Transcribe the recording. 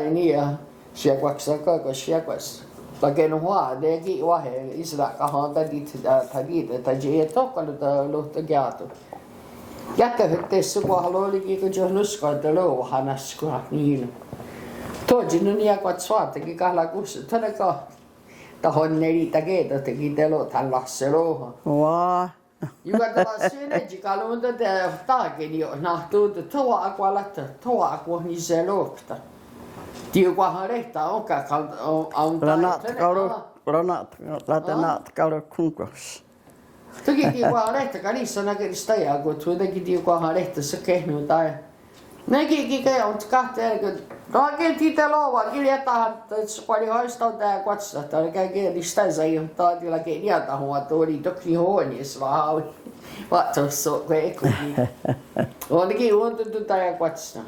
ini ya siapa saka ko siapa bagian hoa dia ki wah isra kahan tadi tadi to kalau lo terjatuh jättä hette sebuah lagi ko johnus ko telo hanas ko niin tojin ni aku swat ki kahla kus tanaka tahon neri tage tegi telo tallasselo Wah. juga tallassene jika lo untuk tage ni nahtu toa aku alatta toa aku ni zelokta Ionkwahronkha'onhátie on ka Ranat latenat kalau kunkos. Toki Ionkwahronkha'onhátie kanissa näkistä ja kun tuotakin Ionkwahronkha'onhátie se kehnu tai näki kai on kahteen kun raken titä lova kirjata että paljon haista tää kwatsa tai käy lista sai tai tila kirjata huo tuoli toki huoneessa vaan vattossa kun ei on tuota tää kwatsa